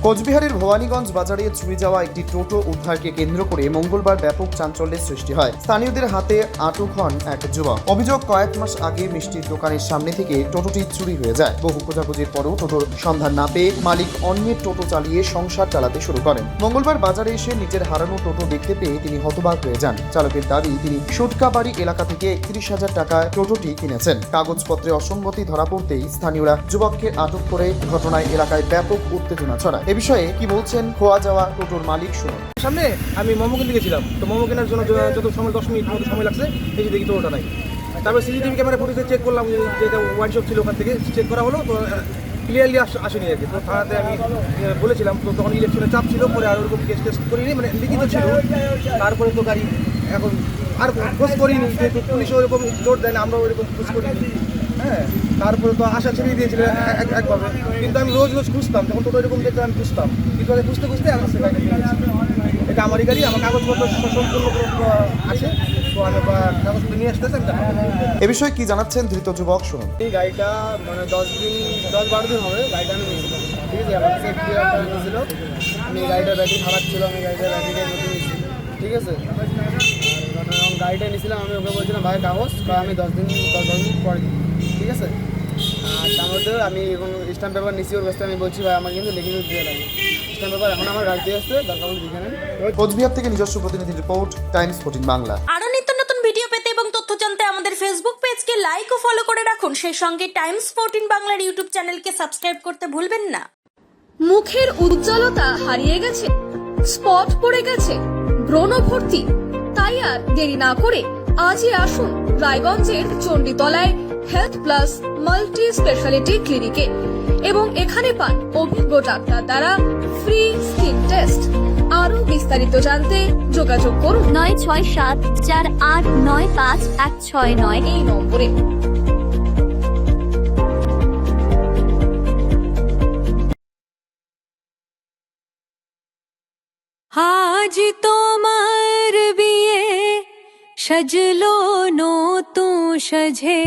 কোচবিহারের ভবানীগঞ্জ বাজারে চুরি যাওয়া একটি টোটো উদ্ধারকে কেন্দ্র করে মঙ্গলবার ব্যাপক চাঞ্চল্যের সৃষ্টি হয়। স্থানীয়দের হাতে আটক হন এক যুবক। অভিযোগ, কয়েক মাস আগে মিষ্টির দোকানের সামনে থেকে টোটোটি চুরি হয়ে যায়। বহু খোঁজাখুঁজির পরও টোটোর সন্ধান না পেয়ে মালিক অন্যের টোটো চালিয়ে সংসার চালাতে শুরু করেন। মঙ্গলবার বাজারে এসে নিজের হারানো টোটো দেখতে পেয়ে তিনি হতবাক হয়ে যান। চালকের দাবি, তিনি সুটকাবাড়ি এলাকা থেকে 31,000 টাকায় টোটোটি কিনেছেন। কাগজপত্রে অসঙ্গতি ধরা পড়তেই স্থানীয়রা যুবককে আটক করে ঘটনায় এলাকায় ব্যাপক উত্তেজনা ছড়ায়। এ বিষয়ে কি বলছেন খোয়া যাওয়া টোটোর মালিক, শুনুন। সামনে আমি মোমো কিনতে গেছিলাম, তো মোমো কেনার জন্য যত সময় 10 মিনিট মতো সময় লাগছে, এই যে দেখি টোটোটা নাই। তারপরে সিসিটিভি ক্যামেরা ফুটেজে চেক করলাম, যেটা ওয়াইন শপ ছিল ওখান থেকে চেক করা হলো, তো ক্লিয়ারলি আসেনি আর কি। তো থানাতে আমি বলেছিলাম, তো তখন ইলেকশনের চাপ ছিল, পরে আর ওরকম কেস টেস্ট করিনি, মানে লিখিত ছিল। তারপরে তো গাড়ি এখন আর খোঁজ করিনি, যেহেতু পুলিশও ওরকম জোর দেয় না, আমরাও ওরকম খোঁজ করিনি। হ্যাঁ, তারপরে তো আশা ছেড়ে দিয়েছিল একভাবে, কিন্তু আমি রোজ খুঁজতাম, যখন টোটো এরকম দেখতাম আমি খুঁজতাম, কিন্তু আমি খুঁজতে আমার সে গাড়ি এটা আমারই গাড়ি, আমার কাগজপত্র সম্পূর্ণ আছে, তো আমি কাগজপত্র নিয়ে আসতেছি। এ বিষয়ে কি জানাচ্ছেন ধৃত যুবক, শুনুন। এই গাড়িটা মানে 10-12 দিন হবে গাড়িটা আমি নিয়েছিলাম, ঠিক আছে। আমার কাছে একটি নিয়েছিল, আমি গাড়িটার ব্যাটারি খারাপ ছিল, আমি গাড়িটার ব্যাটারিটা নতুন নিয়েছিলাম, ঠিক আছে। আর গাড়িটা নিয়েছিলাম, আমি ওকে বলছিলাম ভাই কাগজ, বা আমি 10 দিন পরে দিই, ঠিক আছে। আর তার মধ্যে আমি এখন স্ট্যাম্প পেপার নিচ্ছি ওর কাছে, আমি বলছি ভাই আমার কিন্তু লিখিত দিয়ে লাগে স্ট্যাম্প পেপার, এখন আমার গাড়িতে আসছে, দরকার হলে লিখে নেন। কোচবিহার থেকে নিজস্ব প্রতিনিধি রিপোর্ট, টাইমস 14 বাংলা। আরো নিত্য নতুন ভিডিও পেতে এবং তথ্য জানতে আমাদের ফেসবুক পেজকে লাইক ও ফলো করে রাখুন। সেই সঙ্গে টাইমস 14 বাংলার ইউটিউব চ্যানেলকে সাবস্ক্রাইব করতে ভুলবেন না। মুখের উজ্জ্বলতা হারিয়ে গেছে, স্পট পড়ে গেছে, ব্রণ ভর্তি, তাই আর দেরি না করে আজই আসুন রায়গঞ্জের চণ্ডীতলায় হেলথ প্লাস মাল্টি স্পেশালিটি ক্লিনিকে এবং এখানে পান অভিজ্ঞ ডাক্তার দ্বারা ফ্রি স্কিন টেস্ট। আরো বিস্তারিত জানতে যোগাযোগ করুন 9674895169 এই নম্বরে। আজ তোমার বিয়ে সাজলো নতুন সাজে।